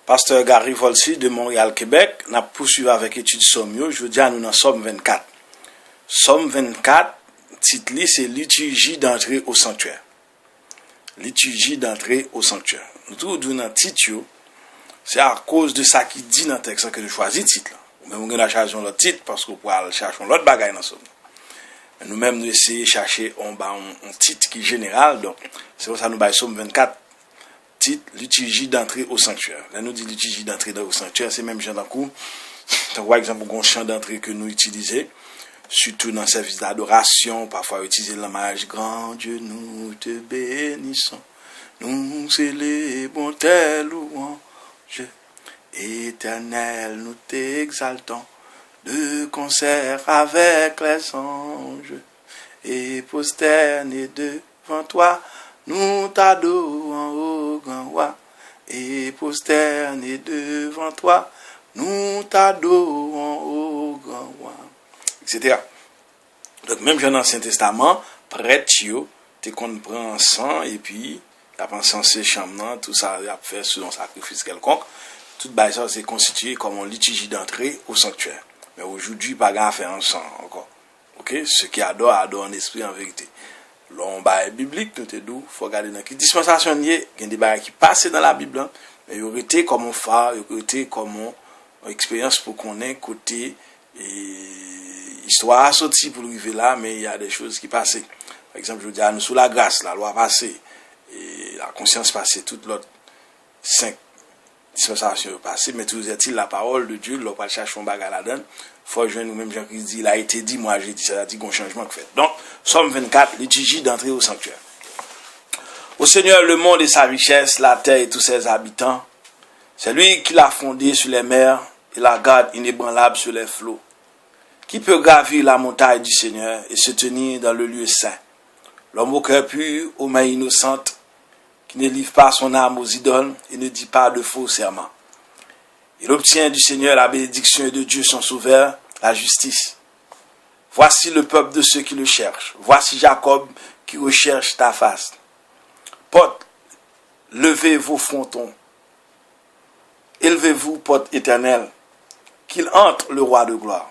Pasteur Gary Volsi de Montréal, Québec, n'a poursuivi avec étude Somme. Je veux dire, nous dans Somme 24. Somme 24, titre c'est liturgie d'entrée au sanctuaire. Liturgie d'entrée au sanctuaire. Nous trouvons dans le titre, c'est à cause de ça qui dit dans le texte que nous choisissons le titre. Nous même nous cherchons le titre parce qu'on peut chercher l'autre bagaille dans Somme. Nous-mêmes, nous essayons de chercher un titre qui est général. Donc, c'est pour ça que nous avons Somme 24. Titre, liturgie d'entrée au sanctuaire. Là, nous dit liturgie d'entrée au sanctuaire, c'est même genre d'un coup. Par exemple, un chant d'entrée que nous utilisons, surtout dans le service d'adoration, parfois utiliser le mariage. Grand Dieu, nous te bénissons, nous célébrons tes louanges, éternel, nous t'exaltons, de concert avec les anges, et prosternés devant toi, nous t'adorons, ô grand roi, et prosternés devant toi, nous t'adorons, ô grand roi, etc. Donc, même dans l'Ancien Testament, prêtre, tu comprends sang, et puis, tu as censé chambre, tout ça, il a fait selon sacrifice quelconque. Tout ça, c'est constitué comme une liturgie d'entrée au sanctuaire. Mais aujourd'hui, pas grand faire en sang encore. Ok? Ceux qui adorent en esprit, en vérité. L'on bail biblique, nous te doux, faut regarder dans quelle dispensation il y a des bails qui passent dans la Bible, mais il y aurait été comme on fait, il y aurait été comme une expérience pour qu'on ait côté histoire sortie pour arriver là, mais il y a des choses qui passent. Par exemple, je veux dire, nous sous la grâce, la loi passée, et la conscience passée, toute l'autre 5 dispensations passées, mais toujours est-il la parole de Dieu, l'on va chercher un bagage là-dedans. Faut jouer nous-mêmes, Jean qui dit, il a été dit, moi j'ai dit, ça a dit qu'on changement que fait. Donc, Somme 24, liturgie d'entrée au sanctuaire. Au Seigneur, le monde et sa richesse, la terre et tous ses habitants. C'est lui qui l'a fondé sur les mers et la garde inébranlable sur les flots. Qui peut gravir la montagne du Seigneur et se tenir dans le lieu saint? L'homme au cœur pur, aux mains innocentes, qui ne livre pas son âme aux idoles et ne dit pas de faux serments. Il obtient du Seigneur la bénédiction et de Dieu son sauveur, la justice. Voici le peuple de ceux qui le cherchent. Voici Jacob qui recherche ta face. Porte, levez vos frontons. Élevez-vous, porte éternelle, qu'il entre le roi de gloire.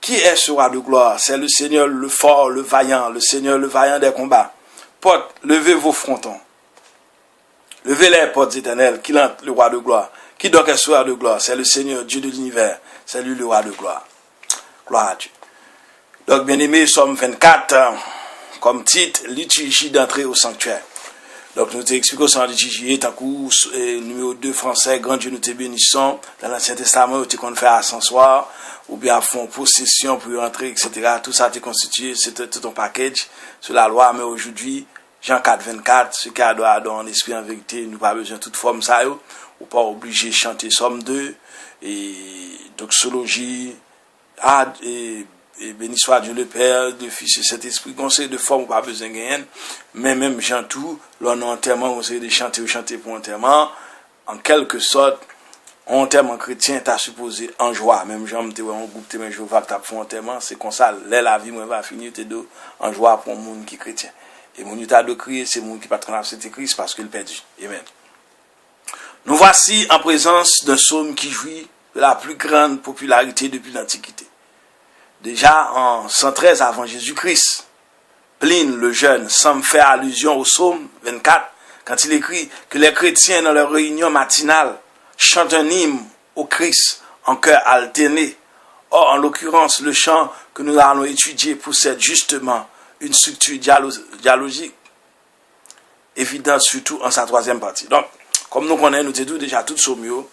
Qui est ce roi de gloire? C'est le Seigneur le fort, le vaillant, le Seigneur le vaillant des combats. Porte, levez vos frontons. Levez les portes éternelles, qu'il entre le roi de gloire. Qui donc est ce roi de gloire? C'est le Seigneur, Dieu de l'univers. C'est lui le roi de gloire. Gloire à Dieu. Donc, bien aimé, Somme 24, comme titre, liturgie d'entrée au sanctuaire. Donc, nous t'expliquons ça en liturgie, tant coup, numéro 2 français, grand Dieu nous te bénissons. Dans l'Ancien Testament, tu qu'on fait ascensoir, ou bien à fond possession pour entrer, etc. Tout ça, tu constitué, c'est tout ton package sur la loi, mais aujourd'hui, Jean 4, 24, ceux qui adorent en esprit, en vérité, nous pas besoin de toute forme, ça, ou pas obligé de chanter Somme 2, et doxologie, et béni soit Dieu le Père, le Fils et cet esprit, conseil de forme, ou pas besoin de gagner, mais même Jean tout, l'on a enterrement, conseil de chanter ou chanter pour enterrement, en quelque sorte, enterrement chrétien, t'as supposé en joie, même Jean, t'es un groupe, t'es un Jéhovah, t'as fait enterrement, c'est comme ça, la vie, moi, va finir, t'es en joie pour un monde qui est chrétien. Et mon état de crier, c'est mon qui patronne cet Christ parce qu'il perdu. Amen. Nous voici en présence d'un psaume qui jouit de la plus grande popularité depuis l'Antiquité. Déjà en 113 avant Jésus-Christ, Pline le jeune semble faire allusion au psaume 24 quand il écrit que les chrétiens dans leur réunion matinale chantent un hymne au Christ en chœur alterné. Or, en l'occurrence, le chant que nous allons étudier possède justement une structure dialogique évidente, surtout en sa troisième partie. Donc, comme nous connaissons, nous disons déjà tout ce mieux,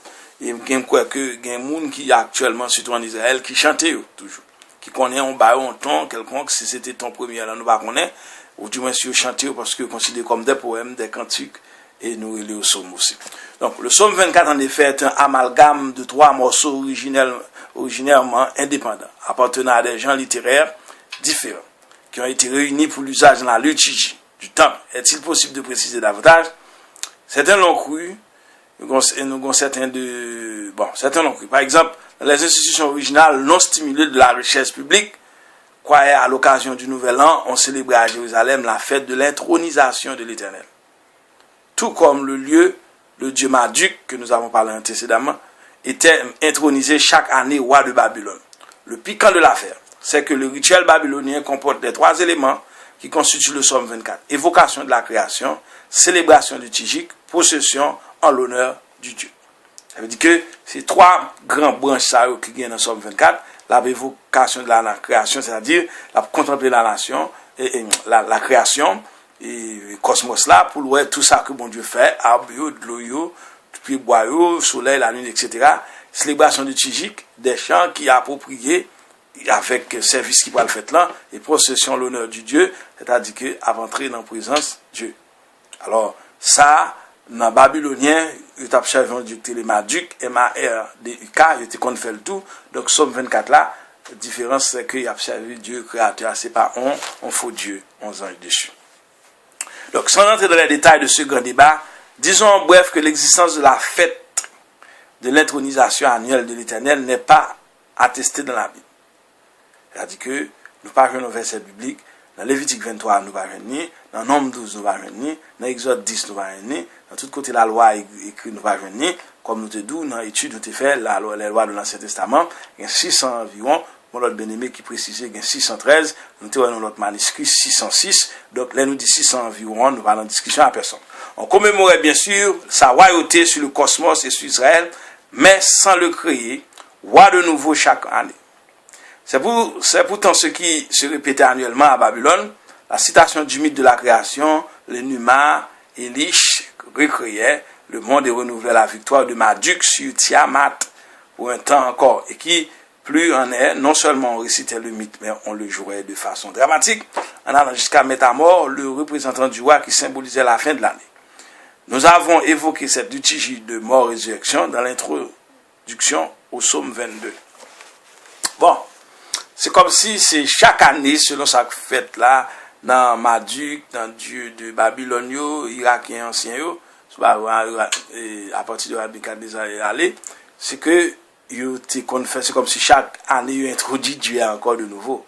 il y a des gens qui actuellement, surtout en Israël, qui chantent toujours, qui connaissent un ton quelconque, si c'était ton premier, là, nous ne connaissons pas, ou du moins si vous chantez, parce que vous considérez comme des poèmes, des cantiques, et nous les psaumes aussi. Donc, le psaume 24, en effet, est un amalgame de 3 morceaux originairement indépendants, appartenant à des genres littéraires différents, qui ont été réunis pour l'usage dans la liturgie du temple. Est-il possible de préciser davantage? Certains l'ont cru, certains l'ont cru. Par exemple, dans les institutions originales non stimulées de la richesse publique, croyaient à l'occasion du Nouvel An, on célébrait à Jérusalem la fête de l'intronisation de l'Éternel. Tout comme le lieu le dieu Marduk, que nous avons parlé antécédemment, était intronisé chaque année roi de Babylone. Le piquant de l'affaire, c'est que le rituel babylonien comporte les 3 éléments qui constituent le psaume 24. Évocation de la création, célébration du Tijik, procession en l'honneur du Dieu. Ça veut dire que ces 3 grands branches qui viennent dans le psaume 24, la évocation de la création, c'est-à-dire la contempler la nation, la création, et le cosmos là, pour voir tout ça que bon Dieu fait, arbre, de l'eau, puis bois, soleil, la lune, etc. Célébration du Tijik, des chants qui appropriés avec service qui va le faire là, et procession l'honneur du Dieu, c'est-à-dire que avant d'entrer dans la présence de Dieu. Alors, ça, dans le babylonien, il a observé les Marduk, M-A-R-D-U-K, il a fait le tout. Donc, Somme 24 là, la différence c'est qu'il a observé Dieu créateur, c'est pas on faux Dieu, on ange déchu. Donc, sans entrer dans les détails de ce grand débat, disons en bref que l'existence de la fête de l'intronisation annuelle de l'Éternel n'est pas attestée dans la Bible. C'est-à-dire que nous parlons d'un verset biblique, dans Lévitique 23, nous parlons ni, dans Nombre 12, nous parlons ni, dans Exode 10, nous parlons ni, dans tout côté la loi écrite, nous parlons ni, comme nous te disons, dans l'étude, nous te fait les lois de l'Ancien Testament, il y a 600 environ, mon autre bien-aimé qui précisait qu'il y a 613, nous te voyons notre manuscrit 606, donc là nous dit 600 environ, nous parlons de discussion à personne. On commémorait bien sûr sa royauté sur le cosmos et sur Israël, mais sans le créer, roi de nouveau chaque année. C'est pourtant ce qui se répétait annuellement à Babylone, la citation du mythe de la création, le Numa, Elish recréait le monde et renouvelait la victoire de Marduk sur Tiamat pour un temps encore, et qui, plus en est, non seulement on récitait le mythe, mais on le jouait de façon dramatique, en allant jusqu'à mettre à mort le représentant du roi qui symbolisait la fin de l'année. Nous avons évoqué cette liturgie de mort-résurrection dans l'introduction au psaume 22. Bon, c'est comme si c'est chaque année, selon sa fête là, dans Marduk, dans Dieu de Babylone, Irakien ancien, à partir de Rabbi Kadeza allé, c'est que c'est comme si chaque année il introduit Dieu encore de nouveau.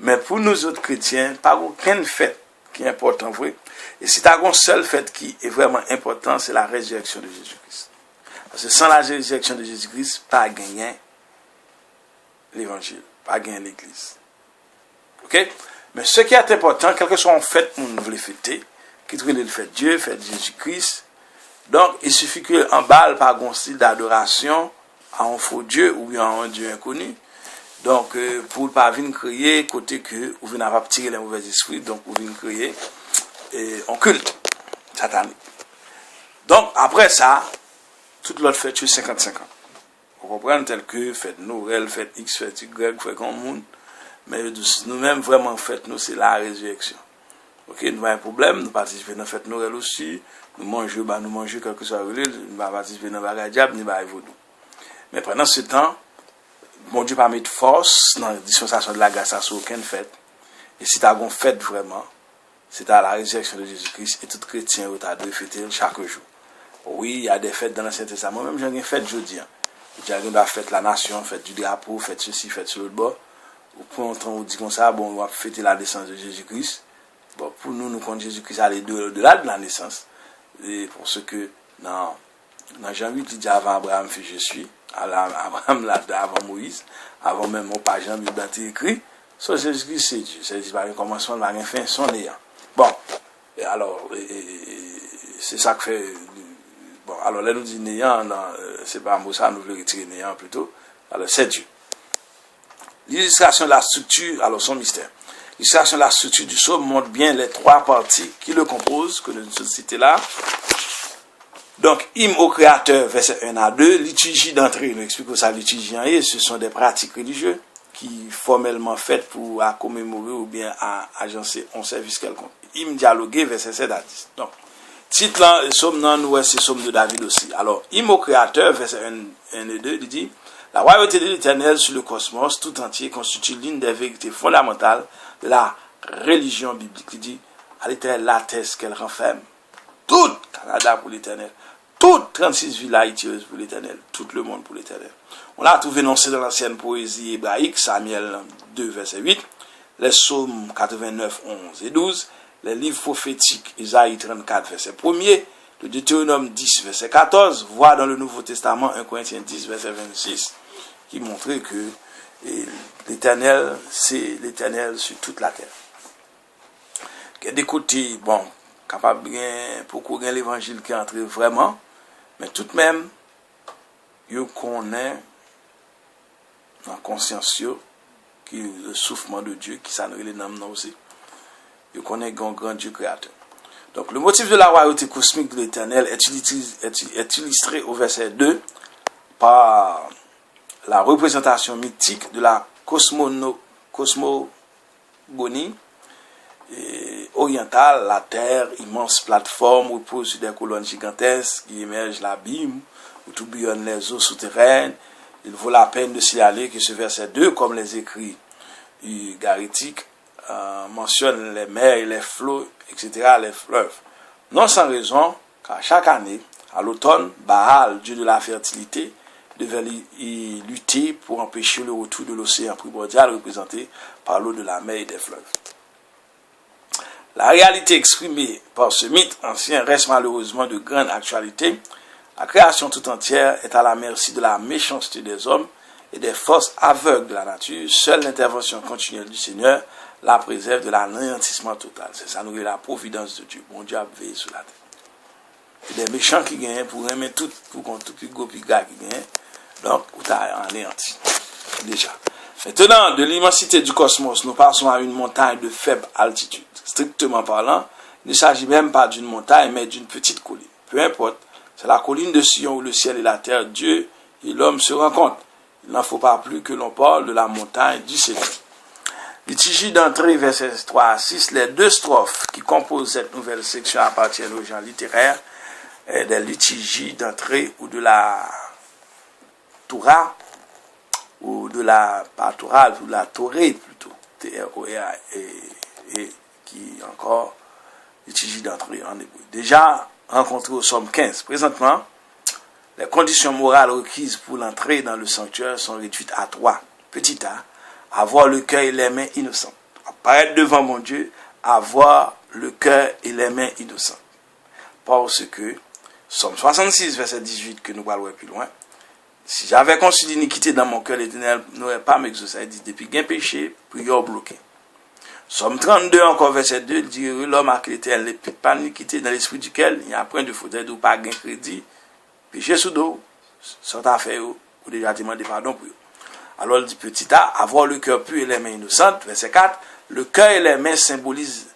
Mais pour nous autres chrétiens, pas aucune fête qui est importante, vrai. Et si tu as une seule fête qui est vraiment importante, c'est la résurrection de Jésus-Christ. Parce que sans la résurrection de Jésus-Christ, pas gagner l'évangile, pas gagner l'église. Ok? Mais ce qui est important, quelle que soit en fête, nous voulons fêter, qui trouve le fait Dieu, fait Jésus-Christ. Donc, il suffit qu'en balle par un style d'adoration à un faux Dieu ou bien à un Dieu inconnu. Donc, pour ne pas venir crier, côté que, ou venir pas tirer les mauvais esprits, donc, ou venir crier, et on culte satanique. Donc, après ça, toute l'autre fête, c'est 50-50. Vous comprenez, tel que fête Noël, fête X, fête Y, fête comme monde. Mais nous-mêmes, vraiment, fête nous, c'est la résurrection. Ok, nous avons un problème, nous participons dans la fête Noël aussi, nous mangeons, quel que soit le nous participons dans la bagage diable, nous vaudou. Mais pendant ce temps, mon Dieu pas mettre force dans la dispensation de la grâce à aucune fête. Et si tu as une fête vraiment, c'est à la résurrection de Jésus-Christ et tout chrétien tu as dû fêter chaque jour. Oui, il y a des fêtes dans l'Ancien Testament, même j'ai une fête jeudi. J'ai une fête la nation, fête du drapeau, fête ceci, fête sur l'autre bord. Au point où on dit comme ça, bon, on va fêter la naissance de Jésus-Christ. Bon, pour nous comptons Jésus-Christ aller au-delà de la naissance. Et pour ce que, dans Jean 8, il dit avant Abraham, fait je suis. Abraham là, avant Moïse, avant même mon page Jean 8, il écrit, ça Jésus-Christ c'est Dieu. C'est par un commencement, par un fin, son néant. Bon, et alors, c'est ça que fait. Bon, alors là, nous dit néant, c'est pas un mot ça, nous voulons retirer néant plutôt. Alors, c'est Dieu. L'illustration de la structure, alors son mystère. L'illustration de la structure du psaume montre bien les 3 parties qui le composent, que nous avons cité là. Donc, hymne au Créateur, verset 1 à 2, liturgie d'entrée, nous expliquons ça, liturgie en et, ce sont des pratiques religieuses qui formellement faites pour à commémorer ou bien à agencer un service quelconque. Hymne dialogué, verset 7 à 10. Donc, titre là, psaume non, nous, c'est psaume de David aussi. Alors, hymne au Créateur, verset 1 et 2, il dit, la royauté de l'Éternel sur le cosmos tout entier constitue l'une des vérités fondamentales de la religion biblique. Il dit, à l'Éternel l'atteste qu'elle renferme tout Canada pour l'Éternel, toutes 36 villes haïtieuses pour l'Éternel, tout le monde pour l'Éternel. On l'a trouvé énoncé dans l'ancienne poésie hébraïque, Samuel 2, verset 8, les psaumes 89, 11 et 12, les livres prophétiques, Isaïe 34, verset 1er, de Deutéronome 10, verset 14, voire dans le Nouveau Testament 1 Corinthiens 10, verset 26, qui montrait que l'Éternel, c'est l'Éternel sur toute la terre. Il y a des côtés, bon, capable bien, pourquoi bien l'évangile qui est entré vraiment, mais tout de même, il connaît dans la conscience qui est le soufflement de Dieu, qui s'annule les noms aussi. Il connaît un grand Dieu créateur. Donc, le motif de la royauté cosmique de l'Éternel est illustré au verset 2 par la représentation mythique de la cosmogonie orientale. La terre, immense plateforme, repose sur des colonnes gigantesques qui émergent l'abîme, où tout bouillonne les eaux souterraines. Il vaut la peine de signaler que ce verset 2, comme les écrits garétiques, mentionne les mers et les flots, etc., les fleuves. Non sans raison, car chaque année, à l'automne, Baal, dieu de la fertilité, devait y lutter pour empêcher le retour de l'océan primordial représenté par l'eau de la mer et des fleuves. La réalité exprimée par ce mythe ancien reste malheureusement de grande actualité. La création tout entière est à la merci de la méchanceté des hommes et des forces aveugles de la nature. Seule l'intervention continuelle du Seigneur la préserve de l'anéantissement total. C'est ça, nous, la providence de Dieu. Bon Dieu a veillé sur la terre. Et des méchants qui gagnent pour aimer tout, pour qu'on tout plus gros plus gars qui gagnent. Donc, on t'a anéanti. Déjà. Maintenant, de l'immensité du cosmos, nous passons à une montagne de faible altitude. Strictement parlant, il ne s'agit même pas d'une montagne, mais d'une petite colline. Peu importe, c'est la colline de Sion où le ciel et la terre, Dieu et l'homme se rencontrent. Il n'en faut pas plus que l'on parle de la montagne du Seigneur. Liturgie d'entrée, versets 3 à 6, les deux strophes qui composent cette nouvelle section appartiennent aux gens littéraires des liturgies d'entrée ou de la Torah, ou de la Torah, ou de la Torée plutôt, T-R-O-R-A, et qui encore liturgie d'entrée en hébreu. Déjà rencontré au Somme 15. Présentement, les conditions morales requises pour l'entrée dans le sanctuaire sont réduites à 3. Petit a, avoir le cœur et les mains innocentes. Apparaître devant mon Dieu, avoir le cœur et les mains innocentes. Parce que, Somme 66, verset 18, que nous parlerons plus loin, si j'avais conçu l'iniquité dans mon cœur, l'Éternel n'aurait pas m'exaucé. Il dit, depuis qu'un péché, prière bloqué. Somme 32, encore verset 2, il dit, l'homme a que l'Éternel n'est pas l'iniquité dans l'esprit duquel il n'y a point de faute, ou pas gain crédit, péché sous dos, sans affaire, ou déjà demandé pardon pour eux. Alors, il dit, petit a, avoir le cœur pur et les mains innocentes. Verset 4, le cœur et les mains symbolisent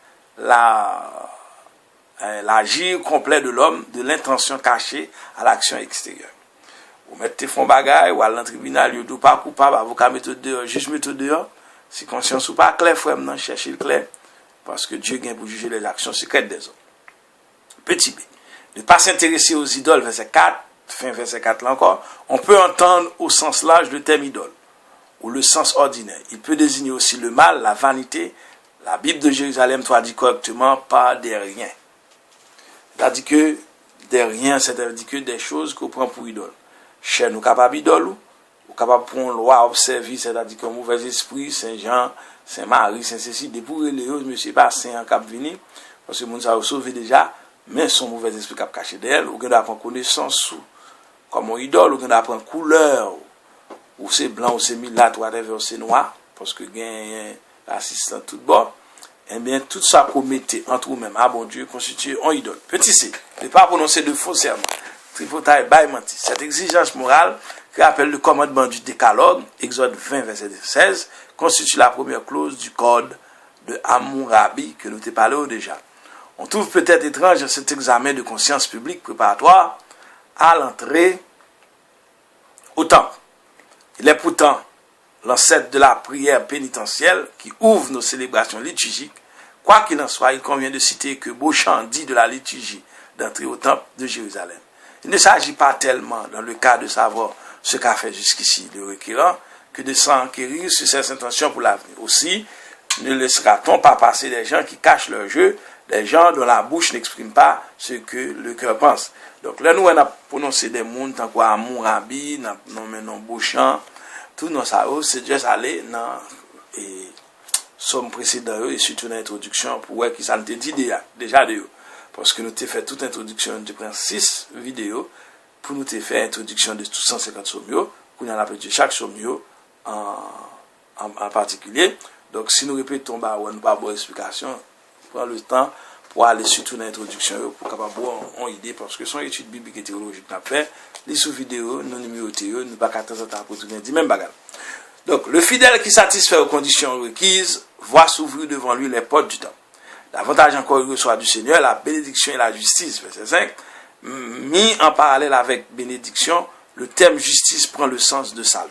l'agir complet de l'homme, de l'intention cachée à l'action extérieure. Vous mettez fonds bagaille, ou à l'tribunal, vous n'êtes pas coupable, avocat méthode dehors, juge méthode dehors. Si conscience ou pas clair, frère, non, cherchez le clair. Parce que Dieu vient pour juger les actions secrètes des hommes. Petit b. Ne pas s'intéresser aux idoles, verset 4, fin verset 4 là encore. On peut entendre au sens large le terme idole, ou le sens ordinaire. Il peut désigner aussi le mal, la vanité. La Bible de Jérusalem traduit correctement par des riens. C'est-à-dire que des riens, c'est-à-dire que des choses qu'on prend pour idole. Chez nous, capables d'idole, ou capables pour une loi observer, c'est-à-dire qu'un mauvais esprit, Saint-Jean, Saint-Marie, Saint-Cécile, pour les autres, monsieur pas Saint en cap venir, parce que nous avons sauvé déjà, mais son mauvais esprit cap caché d'elle, ou qu'on doit prendre connaissance, comme un idole, ou qu'on doit prendre couleur, ou c'est blanc, ou c'est milâtre, ou c'est noir, parce que gagne l'assistant tout bord, eh bien, tout ça qu'on mettait entre nous-mêmes, ah bon Dieu, constitue un idole. Petit c, ne pas prononcer de faux serments. Tripotaille, bail menti. Cette exigence morale, qui appelle le commandement du décalogue, Exode 20, verset 16, constitue la première clause du code de Hammurabi, que nous t'ai parlé déjà. On trouve peut-être étrange cet examen de conscience publique préparatoire à l'entrée au temple. Il est pourtant l'ancêtre de la prière pénitentielle qui ouvre nos célébrations liturgiques. Quoi qu'il en soit, il convient de citer que Beauchamp dit de la liturgie d'entrée au temple de Jérusalem. Il ne s'agit pas tellement, dans le cas de savoir ce qu'a fait jusqu'ici le requérant, que de s'enquérir sur ses intentions pour l'avenir. Aussi, ne laissera-t-on pas passer des gens qui cachent leur jeu, des gens dont la bouche n'exprime pas ce que le cœur pense. Donc là, nous, on a prononcé des mots, tant quoi Hammurabi, non Beauchamp, tout non ça, c'est juste aller dans et somme précédent et surtout dans l'introduction pour voir qui ça nous dit déjà de eux. parce que nous t'ai fait toute introduction, je prends 6 vidéos pour nous t'ai fait introduction de 150 sommios, pour nous appeler chaque sommio en particulier. Donc si nous répétons, on n'a pas bonne explication, prends le temps pour aller surtout dans l'introduction, pour capable avoir une idée, parce que son étude biblique et théologique n'a fait, les sous-vidéos, non numérotés, nous pas qu'à temps en temps pour tout dire même bagarre. Donc, le fidèle qui satisfait aux conditions requises voit s'ouvrir devant lui les portes du temps. Davantage encore, il reçoit du Seigneur la bénédiction et la justice, verset 5. Mis en parallèle avec bénédiction, le terme justice prend le sens de salut.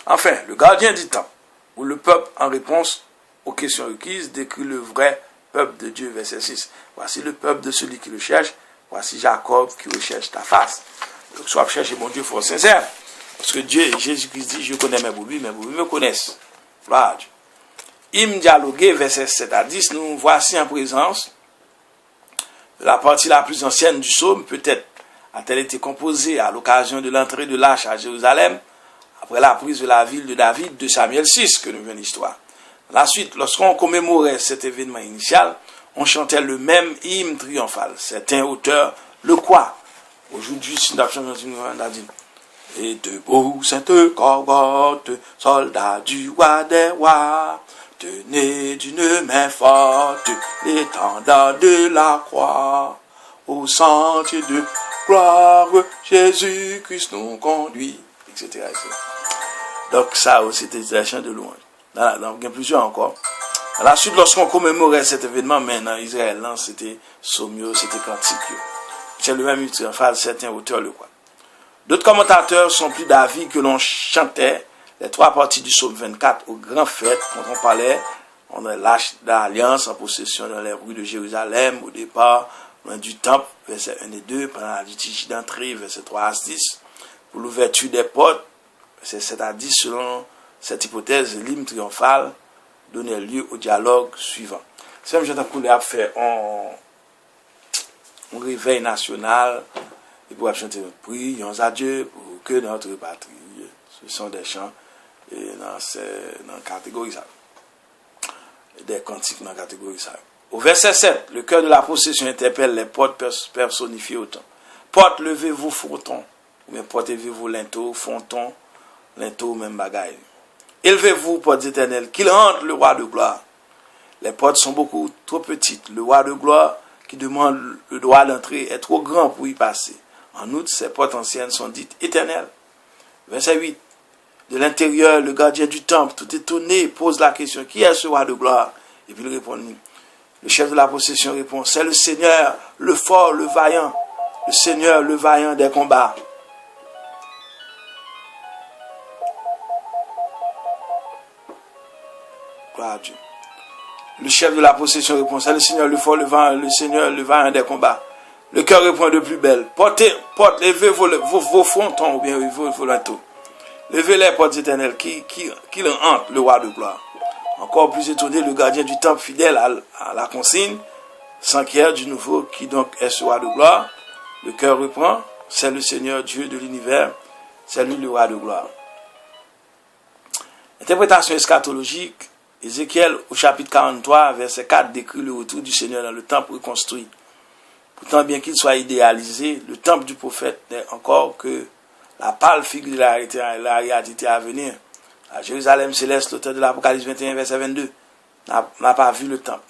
Enfin, le gardien du temps, où le peuple, en réponse aux questions requises, décrit le vrai peuple de Dieu, verset 6. Voici le peuple de celui qui le cherche. Voici Jacob qui recherche ta face. Donc, soit chercher mon Dieu fort sincère. Parce que Dieu, Jésus-Christ dit, je connais mes brebis me connaissent. Voilà. Hymne dialogué, verset 7 à 10, nous voici en présence de la partie la plus ancienne du psaume. Peut-être a-t-elle été composée à l'occasion de l'entrée de l'Arche à Jérusalem, après la prise de la ville de David de Samuel 6, que nous vient l'histoire. La suite, lorsqu'on commémorait cet événement initial, on chantait le même hymne triomphal. Certains auteurs le croient. Aujourd'hui, si nous avons dit, et debout, sainte cohorte, soldats du roi des rois, tenez d'une main forte l'étendard de la croix. Au sentier de gloire, Jésus-Christ nous conduit, etc. Donc ça, c'était un chant de louange. Il y a plusieurs encore. À la suite, lorsqu'on commémorait cet événement, maintenant, Israël, c'était Somio, c'était Cantique. C'est le même phase, certains auteurs le croient. D'autres commentateurs sont plus d'avis que l'on chantait les 3 parties du psaume 24 aux grandes fêtes, quand on parlait, on a l'Arche d'Alliance en possession dans les rues de Jérusalem, au départ, loin du temple, verset 1 et 2, pendant la liturgie d'entrée, verset 3 à 10, pour l'ouverture des portes, verset 7 à 10, selon cette hypothèse, l'hymne triomphal donnait lieu au dialogue suivant. C'est même j'entends qu'on a fait un réveil national, et pour chanter notre prions à Dieu pour que notre patrie. Ce sont des chants et dans la catégorie ça. Des cantiques dans la catégorie ça. Au verset 7, le cœur de la procession interpelle les portes personnifiées au temps. Porte, levez-vous, fronton. Ou bien porte, levez-vous, linteau, fronton, linteau, même bagaille. Élevez-vous, portes éternelles, qu'il rentre le roi de gloire. Les portes sont beaucoup trop petites. Le roi de gloire qui demande le droit d'entrée est trop grand pour y passer. En outre, ces portes anciennes sont dites éternelles. Verset 8. De l'intérieur, le gardien du temple, tout étonné, pose la question, qui est ce roi de gloire? Et puis il répond, le chef de la procession répond, c'est le Seigneur, le fort, le vaillant. Le Seigneur, le vaillant des combats. Gloire à Dieu. Le chef de la procession répond, c'est le Seigneur, le fort, le vaillant, le Seigneur, le vaillant des combats. Le cœur répond de plus belle. Levez vos frontons ou bien vos linteaux. Levez les portes éternelles qui hantent le roi de gloire. Encore plus étonné, le gardien du temple fidèle à la consigne s'enquiert du nouveau qui donc est ce roi de gloire. Le cœur reprend, c'est le Seigneur Dieu de l'univers, c'est lui le roi de gloire. Interprétation eschatologique, Ézéchiel au chapitre 43, verset 4 décrit le retour du Seigneur dans le temple reconstruit. Pourtant, bien qu'il soit idéalisé, le temple du prophète n'est encore que la pâle figure de la réalité à venir. À Jérusalem céleste, l'auteur de l'Apocalypse 21, verset 22, n'a pas vu le temple.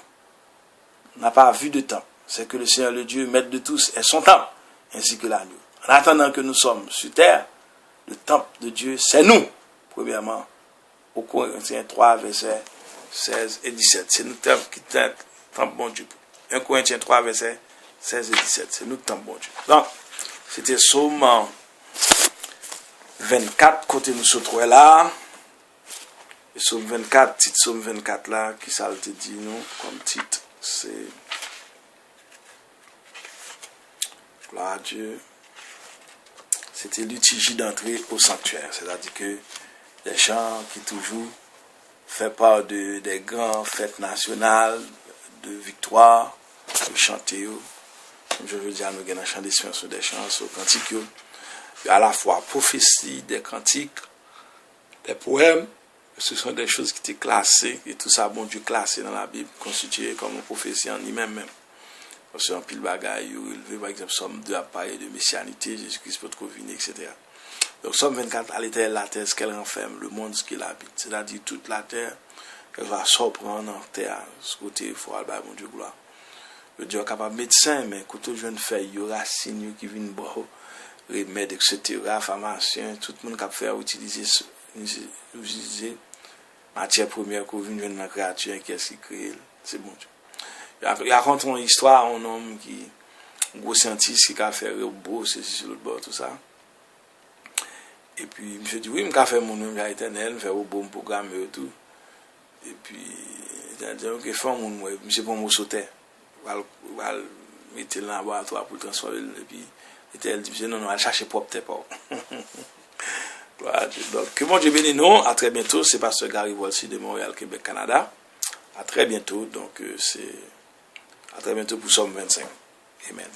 N'a pas vu de temple. C'est que le Seigneur, le Dieu, maître de tous, est son temple, ainsi que l'agneau. En attendant que nous sommes sur terre, le temple de Dieu, c'est nous. Premièrement, au Corinthiens 3, verset 16 et 17. C'est nous qui temple bon Dieu. 1 Corinthiens 3, verset 16 et 17. C'est nous qui temple bon Dieu. Donc, c'était Psaume 24, côté nous se trouvons là. Et Psaume 24, titre Psaume 24 là, qui ça te dit nous, comme titre, c'est gloire à Dieu. C'était liturgie d'entrée au sanctuaire. C'est-à-dire que les chants qui toujours fait part des grandes fêtes nationales, de victoire, de chanter, comme je veux dire, nous avons un chant d'expression des chants, sur cantiques, à la fois prophétie, des cantiques, des poèmes, ce sont des choses qui étaient classées, et tout ça, bon Dieu, classé dans la Bible, constitué comme une prophétie en lui-même. Parce qu'en pile bagaille, il par exemple, somme 2 à parler de messianité, Jésus-Christ peut venir, etc. Donc, somme 24, à l'éternel la terre, ce qu'elle renferme, le monde, ce qu'il habite. C'est-à-dire toute la terre, qu'elle va surprendre en terre, ce côté, il faut aller, mon Dieu, gloire. Le Dieu est capable de médecin, mais quand on jeune fait, il y aura signes qui viennent boire, remèdes, etc., pharmacien, tout le monde qui fait utiliser matière première qu'on vient dans la créature, qu'est-ce qui crée, c'est bon Dieu. Il raconte une histoire, un homme qui, un gros scientiste qui a fait robot, c'est sur le bord, tout ça. Et puis, je dis, oui, je vais faire mon nom à éternel, je vais faire robot, mon programme et tout. Et puis, il a dit, ok, fais mon nom, je vais me sauter. Je vais mettre dans le laboratoire pour transformer. Et puis, elle dit, non, non, elle cherche propre tes pas. Donc, que mon Dieu bénisse nous, à très bientôt. C'est Pasteur Gary Volsi de Montréal, Québec, Canada. À très bientôt. Donc, c'est à très bientôt pour Somme 25. Amen.